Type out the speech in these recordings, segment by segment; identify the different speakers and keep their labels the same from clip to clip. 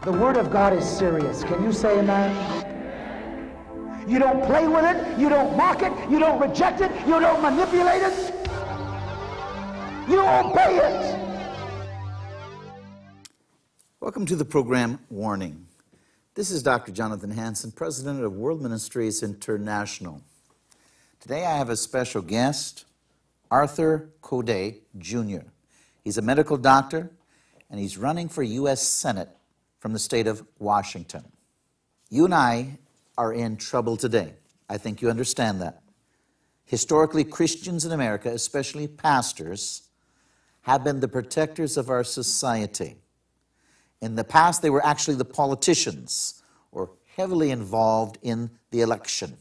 Speaker 1: The Word of God is serious. Can you say amen? You don't play with it. You don't mock it. You don't reject it. You don't manipulate it. You obey it.
Speaker 2: Welcome to the program Warning. This is Dr. Jonathan Hansen, President of World Ministries International. Today I have a special guest, Arthur KEIDAR, Jr. He's a medical doctor, and he's running for U.S. Senate from the state of Washington. You and I are in trouble today. I think you understand that. Historically, Christians in America, especially pastors, have been the protectors of our society. In the past, they were actually the politicians or heavily involved in the election.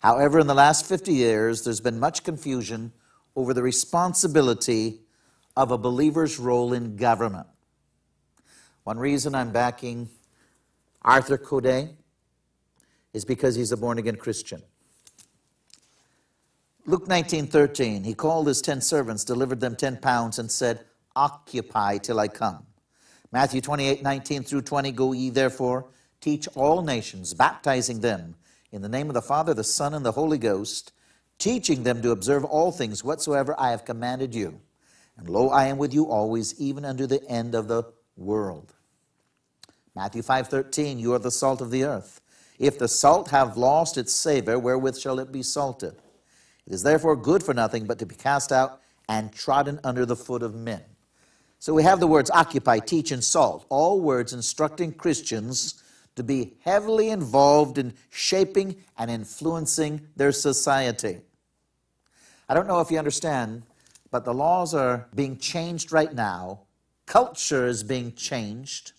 Speaker 2: However, in the last 50 years, there's been much confusion over the responsibility of a believer's role in government. One reason I'm backing Arthur KEIDAR is because he's a born-again Christian. Luke 19:13, he called his 10 servants, delivered them 10 pounds, and said, "Occupy till I come." Matthew 28:19 through 20, "Go ye therefore, teach all nations, baptizing them in the name of the Father, the Son, and the Holy Ghost, teaching them to observe all things whatsoever I have commanded you. And lo, I am with you always, even unto the end of the world." Matthew 5:13, "You are the salt of the earth. If the salt have lost its savor, wherewith shall it be salted? It is therefore good for nothing but to be cast out and trodden under the foot of men." So we have the words occupy, teach, and salt, all words instructing Christians to be heavily involved in shaping and influencing their society. I don't know if you understand, but the laws are being changed right now. Culture is being changed.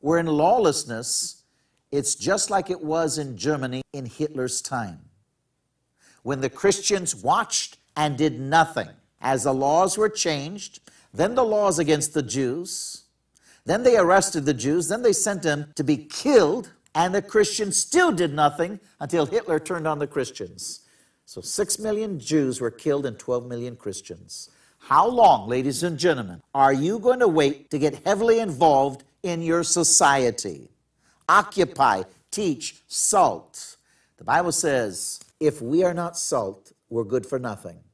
Speaker 2: We're in lawlessness. It's just like it was in Germany in Hitler's time, when the Christians watched and did nothing. As the laws were changed, then the laws against the Jews, then they arrested the Jews, then they sent them to be killed, and the Christians still did nothing until Hitler turned on the Christians. So 6 million Jews were killed and 12 million Christians. How long, ladies and gentlemen, are you going to wait to get heavily involved in your society? Occupy, teach, salt. The Bible says, if we are not salt, we're good for nothing.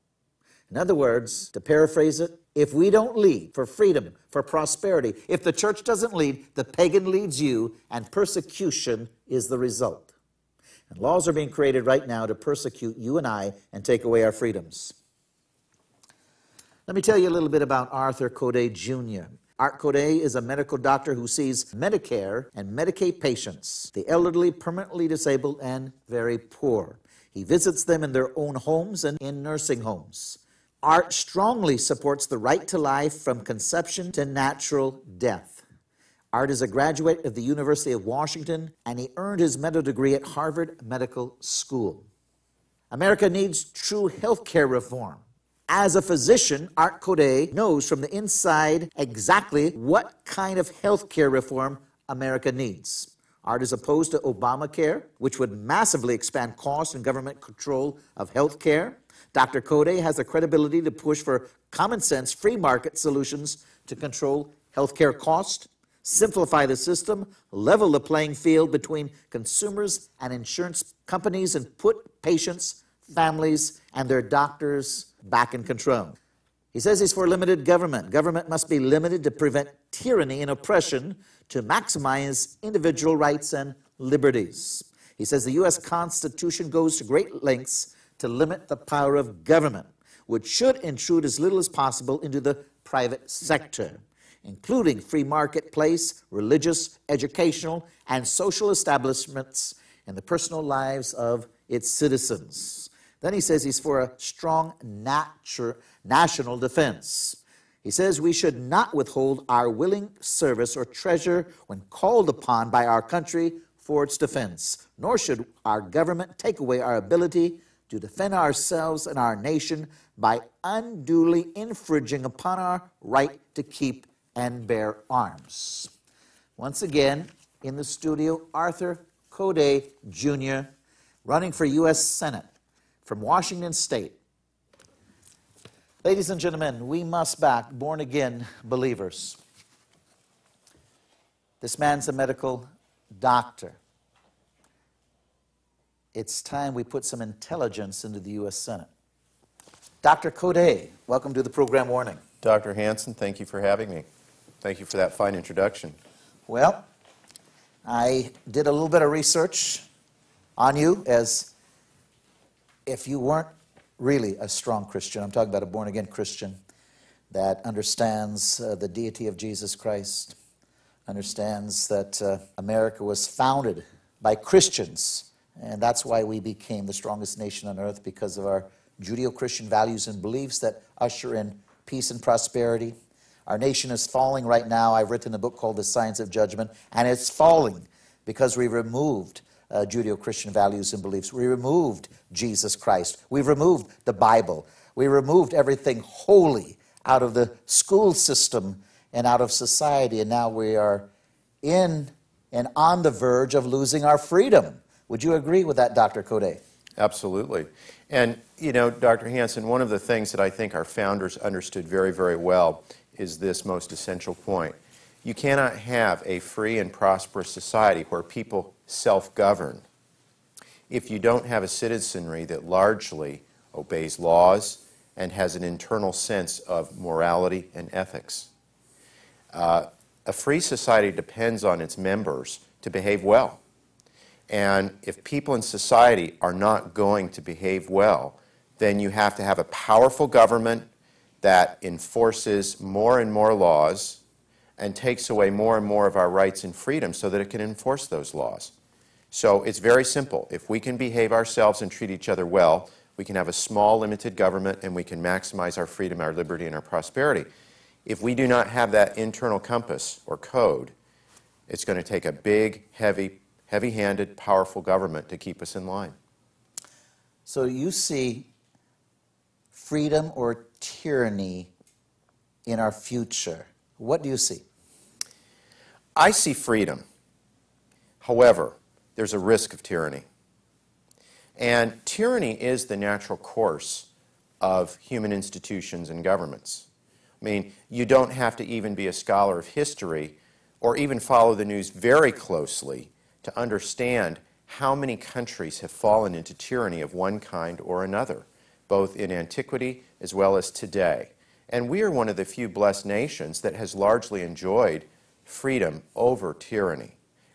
Speaker 2: In other words, to paraphrase it, if we don't lead for freedom, for prosperity, if the church doesn't lead, the pagan leads you, and persecution is the result. And laws are being created right now to persecute you and I and take away our freedoms. Let me tell you a little bit about Arthur KEIDAR, Jr. Art KEIDAR is a medical doctor who sees Medicare and Medicaid patients, the elderly, permanently disabled, and very poor. He visits them in their own homes and in nursing homes. Art strongly supports the right to life from conception to natural death. Art is a graduate of the University of Washington, and he earned his medical degree at Harvard Medical School. America needs true health care reform. As a physician, Art KEIDAR knows from the inside exactly what kind of health care reform America needs. Art is opposed to Obamacare, which would massively expand cost and government control of health care. Dr. KEIDAR has the credibility to push for common sense, free market solutions to control health care cost, simplify the system, level the playing field between consumers and insurance companies, and put patients, families, and their doctors back in control. He says he's for limited government. Government must be limited to prevent tyranny and oppression, to maximize individual rights and liberties. He says the U.S. Constitution goes to great lengths to limit the power of government, which should intrude as little as possible into the private sector, including free marketplace, religious, educational, and social establishments in the personal lives of its citizens. Then he says he's for a strong national defense. He says we should not withhold our willing service or treasure when called upon by our country for its defense, nor should our government take away our ability to defend ourselves and our nation by unduly infringing upon our right to keep and bear arms. Once again, in the studio, Arthur KEIDAR, Jr., running for U.S. Senate from Washington State. Ladies and gentlemen, we must back born-again believers. This man's a medical doctor. It's time we put some intelligence into the U.S. Senate. Dr. KEIDAR, welcome to the program Warning.
Speaker 3: Dr. Hansen, thank you for having me. Thank you for that fine introduction.
Speaker 2: Well, I did a little bit of research on you, as if you weren't really a strong Christian. I'm talking about a born-again Christian that understands the deity of Jesus Christ, understands that America was founded by Christians, and that's why we became the strongest nation on earth, because of our Judeo-Christian values and beliefs that usher in peace and prosperity. Our nation is falling right now. I've written a book called The Science of Judgment, and it's falling because we removed Judeo-Christian values and beliefs. We removed Jesus Christ. We've removed the Bible. We removed everything holy out of the school system and out of society, and now we are in and on the verge of losing our freedom. Would you agree with that, Dr. KEIDAR?
Speaker 3: Absolutely. And, you know, Dr. Hansen, one of the things that I think our founders understood very, very well is this most essential point. You cannot have a free and prosperous society where people self-govern if you don't have a citizenry that largely obeys laws and has an internal sense of morality and ethics. A free society depends on its members to behave well. And if people in society are not going to behave well, then you have to have a powerful government that enforces more and more laws and takes away more and more of our rights and freedoms so that it can enforce those laws. So it's very simple. If we can behave ourselves and treat each other well, we can have a small, limited government, and we can maximize our freedom, our liberty, and our prosperity. If we do not have that internal compass or code, it's going to take a big, heavy-handed, powerful government to keep us in line.
Speaker 2: So you see freedom or tyranny in our future. What do you see?
Speaker 3: I see freedom. However, there's a risk of tyranny. And tyranny is the natural course of human institutions and governments. I mean, you don't have to even be a scholar of history or even follow the news very closely to understand how many countries have fallen into tyranny of one kind or another, both in antiquity as well as today. And we are one of the few blessed nations that has largely enjoyed freedom over tyranny.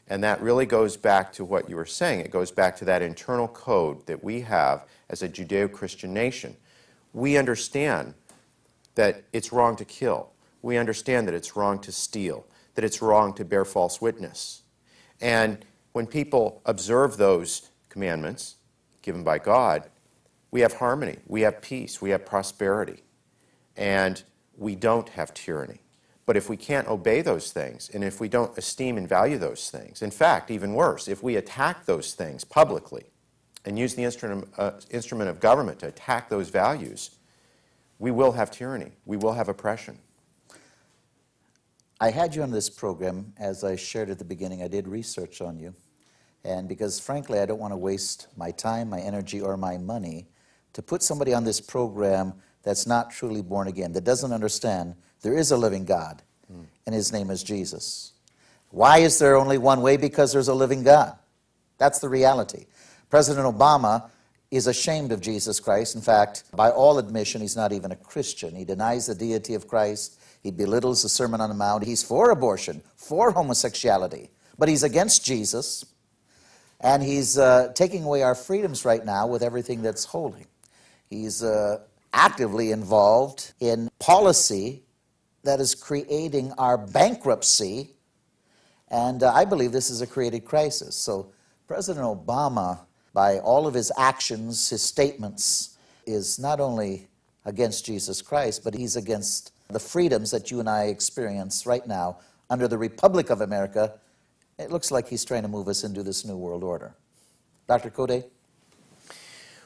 Speaker 3: And that really goes back to what you were saying. It goes back to that internal code that we have as a Judeo-Christian nation. We understand that it's wrong to kill. We understand that it's wrong to steal, that it's wrong to bear false witness. And when people observe those commandments given by God, we have harmony, we have peace, we have prosperity, and we don't have tyranny. But if we can't obey those things, and if we don't esteem and value those things, in fact, even worse, if we attack those things publicly and use the instrument of government to attack those values, we will have tyranny, we will have oppression.
Speaker 2: I had you on this program, as I shared at the beginning. I did research on you. And because, frankly, I don't want to waste my time, my energy, or my money to put somebody on this program that's not truly born again, that doesn't understand there is a living God, and his name is Jesus. Why is there only one way? Because there's a living God. That's the reality. President Obama is ashamed of Jesus Christ. In fact, by all admission, he's not even a Christian. He denies the deity of Christ. He belittles the Sermon on the Mount. He's for abortion, for homosexuality, but he's against Jesus, and he's taking away our freedoms right now with everything that's holy. He's actively involved in policy that is creating our bankruptcy, and I believe this is a created crisis. So President Obama, by all of his actions, his statements, is not only against Jesus Christ, but he's against the freedoms that you and I experience right now under the Republic of America. It looks like he's trying to move us into this new world order. Dr. KEIDAR?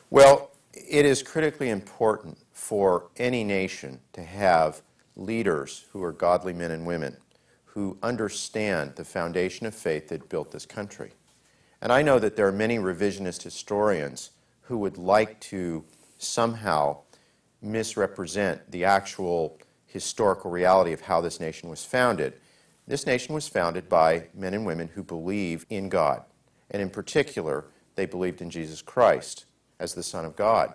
Speaker 3: Well, it is critically important for any nation to have leaders who are godly men and women who understand the foundation of faith that built this country. And I know that there are many revisionist historians who would like to somehow misrepresent the actual historical reality of how this nation was founded. This nation was founded by men and women who believe in God. And in particular, they believed in Jesus Christ as the Son of God.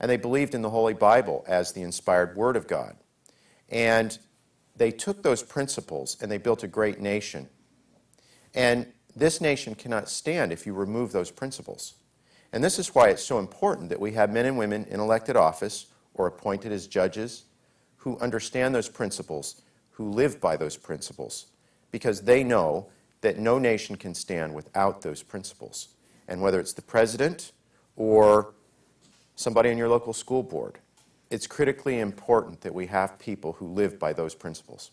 Speaker 3: And they believed in the Holy Bible as the inspired Word of God. And they took those principles and they built a great nation. And this nation cannot stand if you remove those principles. And this is why it's so important that we have men and women in elected office or appointed as judges who understand those principles, who live by those principles, because they know that no nation can stand without those principles. And whether it's the president or somebody on your local school board, it's critically important that we have people who live by those principles.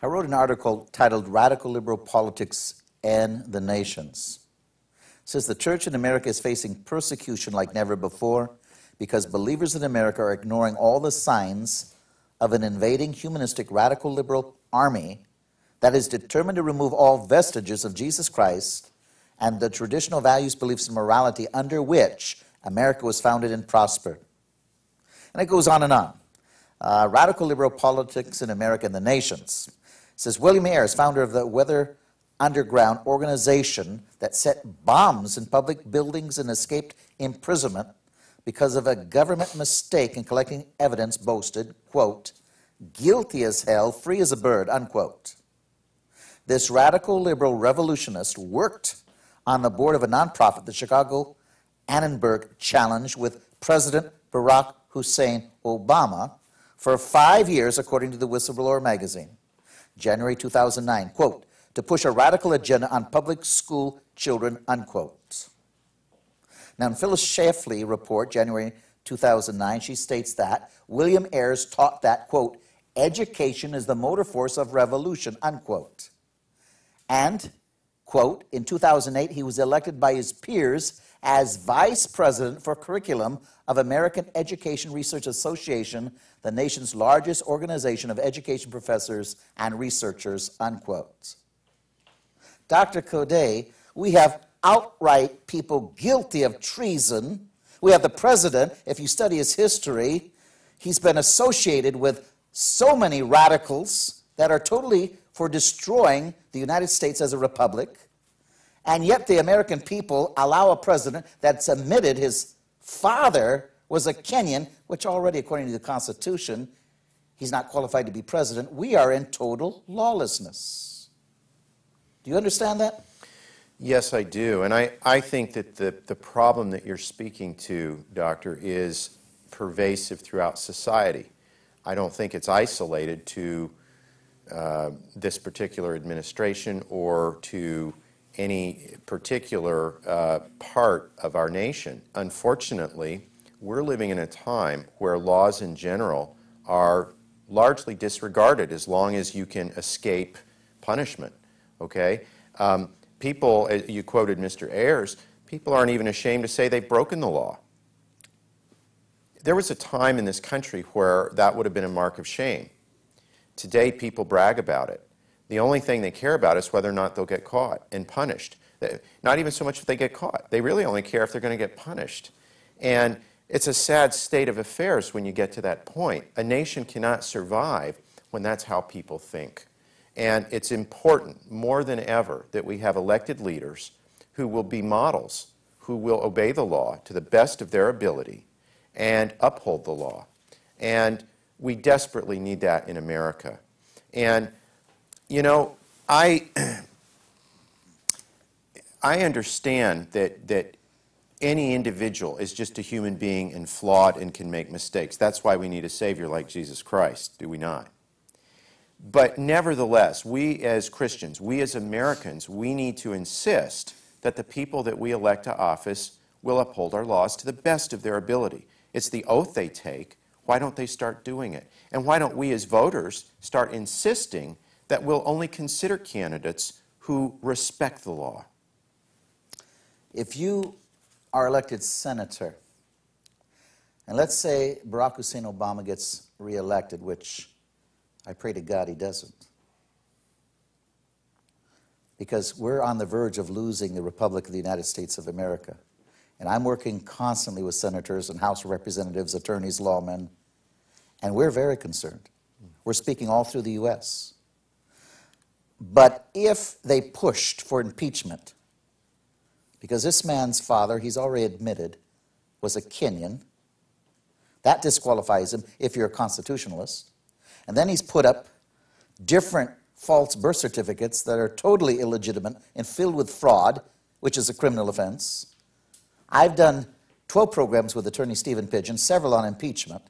Speaker 2: I wrote an article titled Radical Liberal Politics and the Nations. It says the church in America is facing persecution like never before because believers in America are ignoring all the signs of an invading humanistic radical liberal army that is determined to remove all vestiges of Jesus Christ and the traditional values, beliefs, and morality under which America was founded and prospered. And it goes on and on. Radical Liberal Politics in America and the Nations. It says, William Ayres, founder of the Weather Underground organization that set bombs in public buildings and escaped imprisonment because of a government mistake in collecting evidence, boasted, quote, guilty as hell, free as a bird, unquote. This radical liberal revolutionist worked on the board of a nonprofit, the Chicago Annenberg Challenge, with President Barack Hussein Obama for 5 years, according to the Whistleblower magazine. January 2009, quote, to push a radical agenda on public school children, unquote. Now, in Phyllis Schlafly's report, January 2009, she states that William Ayres taught that, quote, education is the motor force of revolution, unquote. And, quote, in 2008, he was elected by his peers as vice president for curriculum of American Education Research Association, the nation's largest organization of education professors and researchers, unquote. Dr. Coday, we have outright people guilty of treason. We have the president, if you study his history, he's been associated with so many radicals that are totally for destroying the United States as a republic. And yet the American people allow a president that's admitted his father was a Kenyan, which already, according to the Constitution, he's not qualified to be president. We are in total lawlessness. Do you understand that?
Speaker 3: Yes, I do. And I think that the problem that you're speaking to, Doctor, is pervasive throughout society. I don't think it's isolated to this particular administration or to any particular part of our nation. Unfortunately, we're living in a time where laws in general are largely disregarded as long as you can escape punishment, okay? People, you quoted Mr. Ayres, people aren't even ashamed to say they've broken the law. There was a time in this country where that would have been a mark of shame. Today, people brag about it. The only thing they care about is whether or not they'll get caught and punished. Not even so much if they get caught. They really only care if they're going to get punished. And it's a sad state of affairs when you get to that point. A nation cannot survive when that's how people think. And it's important, more than ever, that we have elected leaders who will be models, who will obey the law to the best of their ability and uphold the law. And we desperately need that in America. And, you know, I understand that any individual is just a human being and flawed and can make mistakes. That's why we need a Savior like Jesus Christ, do we not? But nevertheless, we as Christians, we as Americans, we need to insist that the people that we elect to office will uphold our laws to the best of their ability. It's the oath they take. Why don't they start doing it? And why don't we as voters start insisting that we'll only consider candidates who respect the law?
Speaker 2: If you are elected senator, and let's say Barack Hussein Obama gets reelected, which I pray to God he doesn't, because we're on the verge of losing the Republic of the United States of America. And I'm working constantly with senators and House representatives, attorneys, lawmen, and we're very concerned. We're speaking all through the U.S. But if they pushed for impeachment, because this man's father, he's already admitted, was a Kenyan, that disqualifies him if you're a constitutionalist. And then he's put up different false birth certificates that are totally illegitimate and filled with fraud, which is a criminal offense. I've done 12 programs with Attorney Stephen Pidgeon, several on impeachment.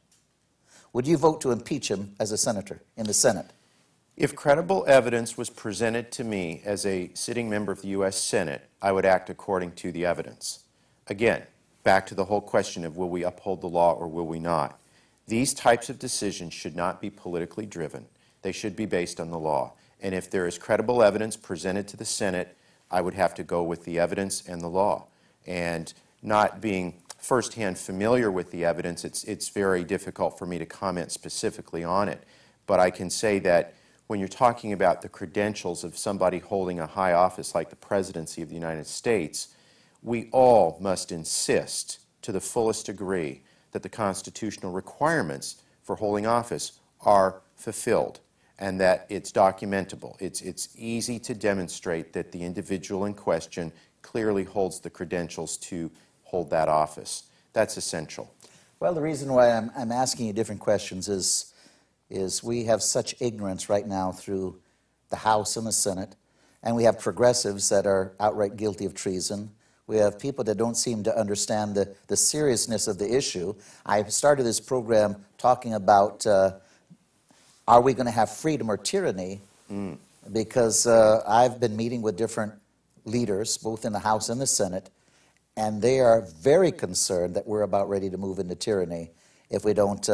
Speaker 2: Would you vote to impeach him as a senator in the Senate?
Speaker 3: If credible evidence was presented to me as a sitting member of the U.S. Senate, I would act according to the evidence. Again, back to the whole question of will we uphold the law or will we not. These types of decisions should not be politically driven. They should be based on the law. And if there is credible evidence presented to the Senate, I would have to go with the evidence and the law. And not being firsthand familiar with the evidence, it's very difficult for me to comment specifically on it. But I can say that when you're talking about the credentials of somebody holding a high office like the presidency of the United States, we all must insist to the fullest degree that the constitutional requirements for holding office are fulfilled and that it's documentable. It's easy to demonstrate that the individual in question clearly holds the credentials to hold that office. That's essential.
Speaker 2: Well, the reason why I'm asking you different questions is we have such ignorance right now through the House and the Senate, and we have progressives that are outright guilty of treason. We have people that don't seem to understand the seriousness of the issue. I started this program talking about are we going to have freedom or tyranny? Because I've been meeting with different leaders, both in the House and the Senate, and they are very concerned that we're about ready to move into tyranny if we don't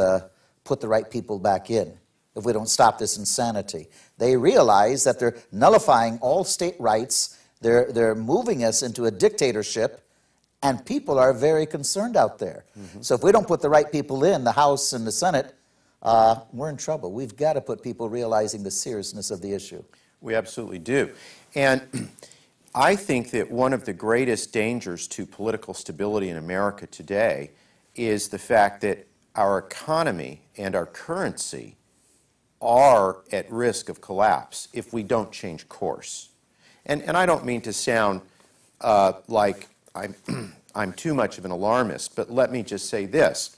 Speaker 2: put the right people back in, if we don't stop this insanity. They realize that they're nullifying all state rights, they're moving us into a dictatorship, and people are very concerned out there. So if we don't put the right people in, the House and the Senate, we're in trouble. We've got to put people realizing the seriousness of the issue.
Speaker 3: We absolutely do. And I think that one of the greatest dangers to political stability in America today is the fact that our economy and our currency are at risk of collapse if we don't change course. And I don't mean to sound like I'm too much of an alarmist, but let me just say this.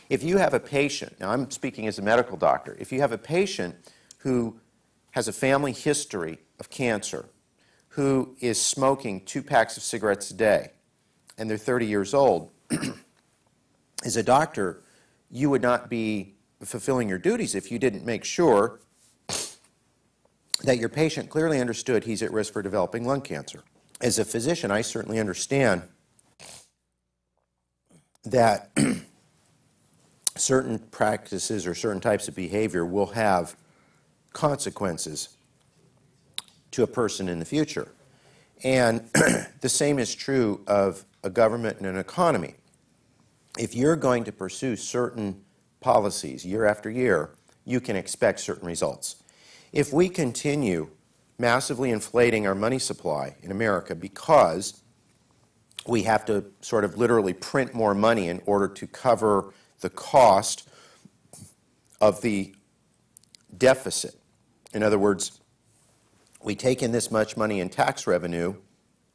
Speaker 3: If you have a patient, now I'm speaking as a medical doctor, if you have a patient who has a family history of cancer, who is smoking 2 packs of cigarettes a day, and they're 30 years old, as a doctor, you would not be fulfilling your duties if you didn't make sure that your patient clearly understood he's at risk for developing lung cancer. As a physician, I certainly understand that certain practices or certain types of behavior will have consequences to a person in the future. And the same is true of a government and an economy. If you're going to pursue certain policies year after year, you can expect certain results. If we continue massively inflating our money supply in America because we have to sort of literally print more money in order to cover the cost of the deficit. In other words, we take in this much money in tax revenue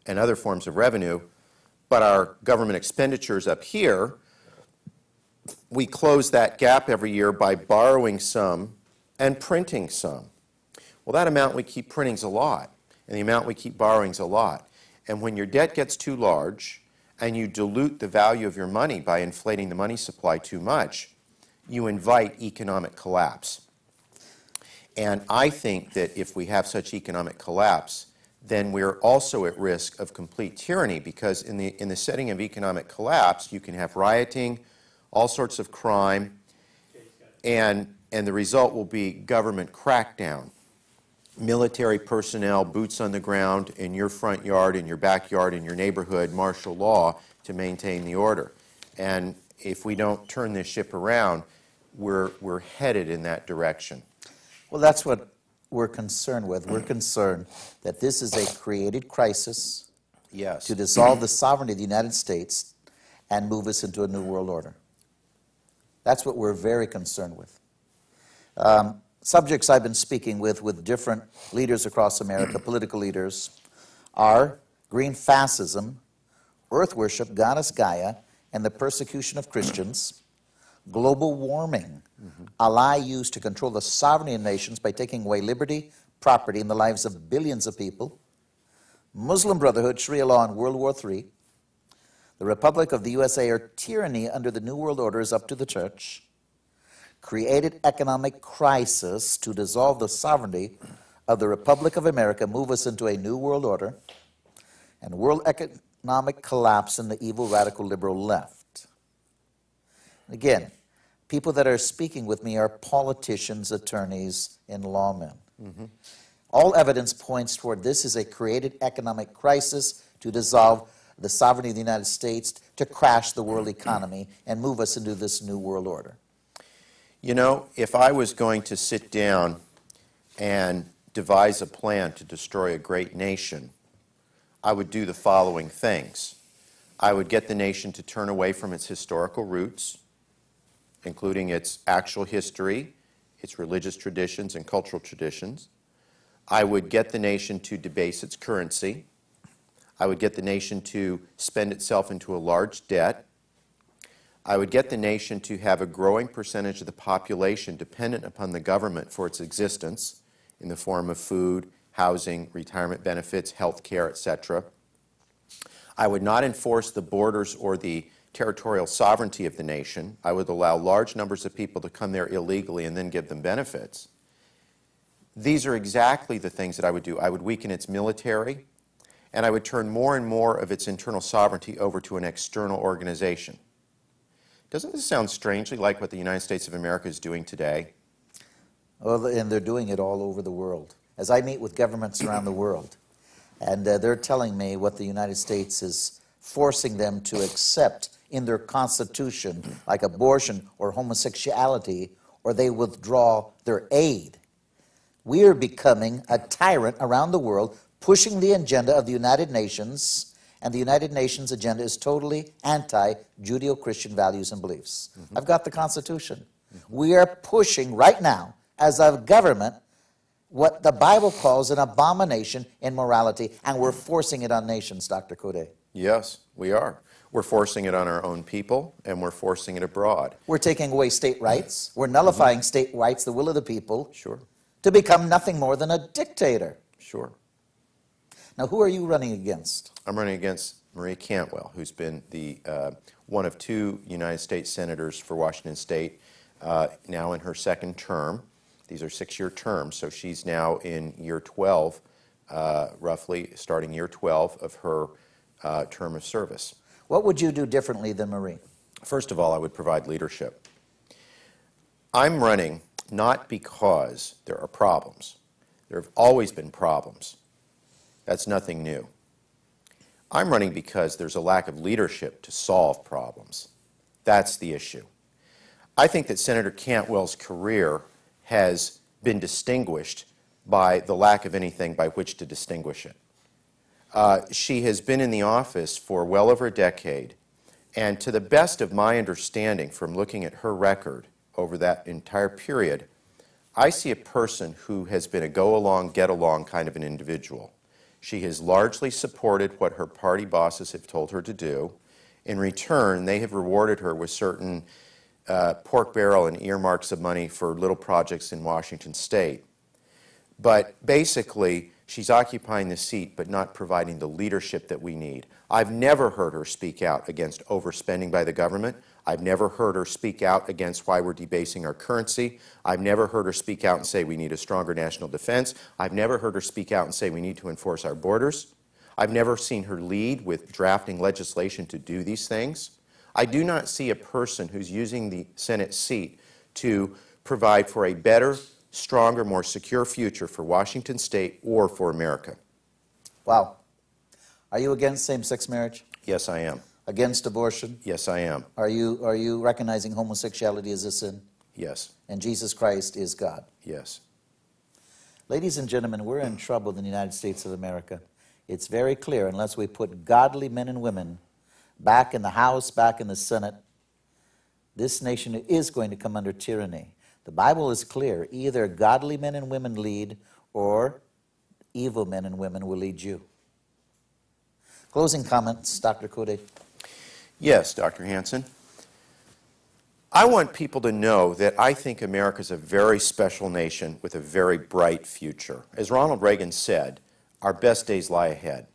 Speaker 3: and other forms of revenue, but our government expenditures up here, we close that gap every year by borrowing some and printing some. Well, that amount we keep printing is a lot, and the amount we keep borrowing is a lot. And when your debt gets too large and you dilute the value of your money by inflating the money supply too much, you invite economic collapse. And I think that if we have such economic collapse, then we're also at risk of complete tyranny, because in the setting of economic collapse, you can have rioting, all sorts of crime, and the result will be government crackdown. Military personnel, boots on the ground in your front yard, in your backyard, in your neighborhood, martial law to maintain the order. And if we don't turn this ship around, we're headed in that direction.
Speaker 2: Well, that's what we're concerned with. We're concerned that this is a created crisis to dissolve the sovereignty of the United States and move us into a new world order. That's what we're very concerned with. subjects I've been speaking with different leaders across America, political leaders, are green fascism, earth worship, goddess Gaia, and the persecution of Christians, global warming, a lie used to control the sovereignty of nations by taking away liberty, property, and the lives of billions of people, Muslim Brotherhood, Sharia law, and World War III, the Republic of the USA, or tyranny under the New World Order is up to the church, created economic crisis to dissolve the sovereignty of the Republic of America, move us into a new world order, and world economic collapse in the evil radical liberal left. Again, people that are speaking with me are politicians, attorneys, and lawmen. All evidence points toward this is a created economic crisis to dissolve the sovereignty of the United States, to crash the world economy and move us into this new world order.
Speaker 3: You know, if I was going to sit down and devise a plan to destroy a great nation, I would do the following things. I would get the nation to turn away from its historical roots, including its actual history, its religious traditions and cultural traditions. I would get the nation to debase its currency. I would get the nation to spend itself into a large debt. I would get the nation to have a growing percentage of the population dependent upon the government for its existence in the form of food, housing, retirement benefits, health care, etc. I would not enforce the borders or the territorial sovereignty of the nation. I would allow large numbers of people to come there illegally and then give them benefits. These are exactly the things that I would do. I would weaken its military, and I would turn more and more of its internal sovereignty over to an external organization. Doesn't this sound strangely like what the United States of America is doing today?
Speaker 2: Well, and they're doing it all over the world. As I meet with governments around the world, and they're telling me what the United States is forcing them to accept in their constitution, like abortion or homosexuality, or they withdraw their aid. We are becoming a tyrant around the world, pushing the agenda of the United Nations, and the United Nations agenda is totally anti-Judeo-Christian values and beliefs. I've got the Constitution. We are pushing right now, as a government, what the Bible calls an abomination in morality, and we're forcing it on nations, Dr. Code.
Speaker 3: Yes, we are. We're forcing it on our own people, and we're forcing it abroad.
Speaker 2: We're taking away state rights. We're nullifying state rights, the will of the people,
Speaker 3: Sure.
Speaker 2: to become nothing more than a dictator.
Speaker 3: Sure.
Speaker 2: Now, who are you running against?
Speaker 3: I'm running against Marie Cantwell, who's been the one of 2 United States senators for Washington State, now in her second term. These are 6-year terms, so she's now in year 12, roughly starting year 12 of her term of service.
Speaker 2: What would you do differently than Marie?
Speaker 3: First of all, I would provide leadership. I'm running not because there are problems. There have always been problems. That's nothing new. I'm running because there's a lack of leadership to solve problems. That's the issue. I think that Senator Cantwell's career has been distinguished by the lack of anything by which to distinguish it. She has been in the office for well over a decade, and to the best of my understanding from looking at her record over that entire period, I see a person who has been a go-along, get-along kind of an individual. She has largely supported what her party bosses have told her to do. In return, they have rewarded her with certain pork barrel and earmarks of money for little projects in Washington State. But basically, she's occupying the seat but not providing the leadership that we need. I've never heard her speak out against overspending by the government. I've never heard her speak out against why we're debasing our currency. I've never heard her speak out and say we need a stronger national defense. I've never heard her speak out and say we need to enforce our borders. I've never seen her lead with drafting legislation to do these things. I do not see a person who's using the Senate seat to provide for a better, stronger, more secure future for Washington State or for America.
Speaker 2: Wow. Are you against same-sex marriage?
Speaker 3: Yes, I am.
Speaker 2: Against abortion?
Speaker 3: Yes, I am.
Speaker 2: Are you recognizing homosexuality as a sin?
Speaker 3: Yes.
Speaker 2: And Jesus Christ is God?
Speaker 3: Yes.
Speaker 2: Ladies and gentlemen, we're in trouble in the United States of America. It's very clear, unless we put godly men and women back in the House, back in the Senate, this nation is going to come under tyranny. The Bible is clear. Either godly men and women lead, or evil men and women will lead you. Closing comments, Dr. Cody.
Speaker 3: Yes, Dr. Hansen. I want people to know that I think America is a very special nation with a very bright future. As Ronald Reagan said, our best days lie ahead.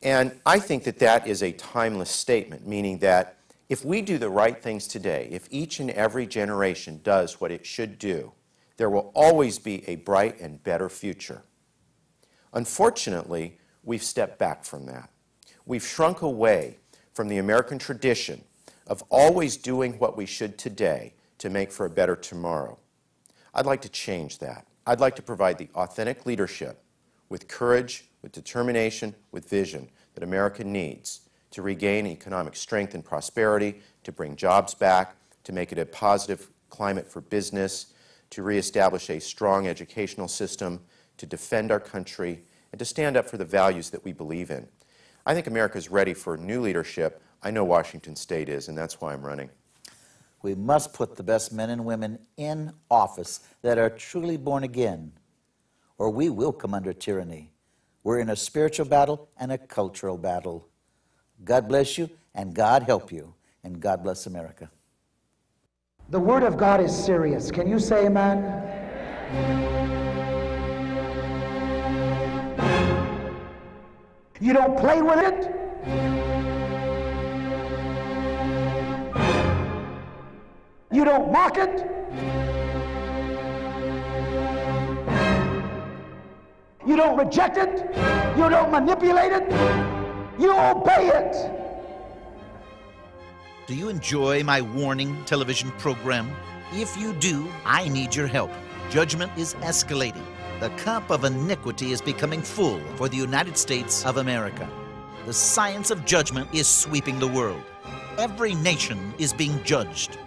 Speaker 3: And I think that that is a timeless statement, meaning that if we do the right things today, if each and every generation does what it should do, there will always be a bright and better future. Unfortunately, we've stepped back from that. We've shrunk away from the American tradition of always doing what we should today to make for a better tomorrow. I'd like to change that. I'd like to provide the authentic leadership with courage, with determination, with vision that America needs to regain economic strength and prosperity, to bring jobs back, to make it a positive climate for business, to reestablish a strong educational system, to defend our country, and to stand up for the values that we believe in. I think America is ready for new leadership. I know Washington State is, and that's why I'm running.
Speaker 2: We must put the best men and women in office that are truly born again, or we will come under tyranny. We're in a spiritual battle and a cultural battle. God bless you, and God help you, and God bless America.
Speaker 1: The Word of God is serious. Can you say amen? You don't play with it. You don't mock it. You don't reject it. You don't manipulate it. You obey it.
Speaker 2: Do you enjoy my warning television program? If you do, I need your help. Judgment is escalating. The cup of iniquity is becoming full for the United States of America. The science of judgment is sweeping the world. Every nation is being judged.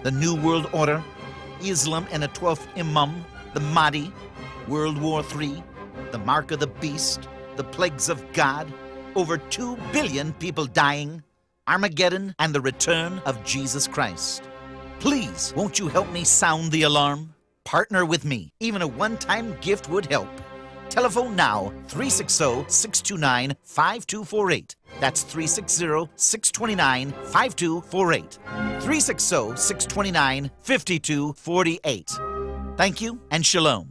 Speaker 2: The New World Order, Islam and a 12th Imam, the Mahdi, World War III, the Mark of the Beast, the Plagues of God, over 2 billion people dying, Armageddon, and the return of Jesus Christ. Please, won't you help me sound the alarm? Partner with me. Even a one-time gift would help. Telephone now, 360-629-5248. That's 360-629-5248. 360-629-5248. Thank you and shalom.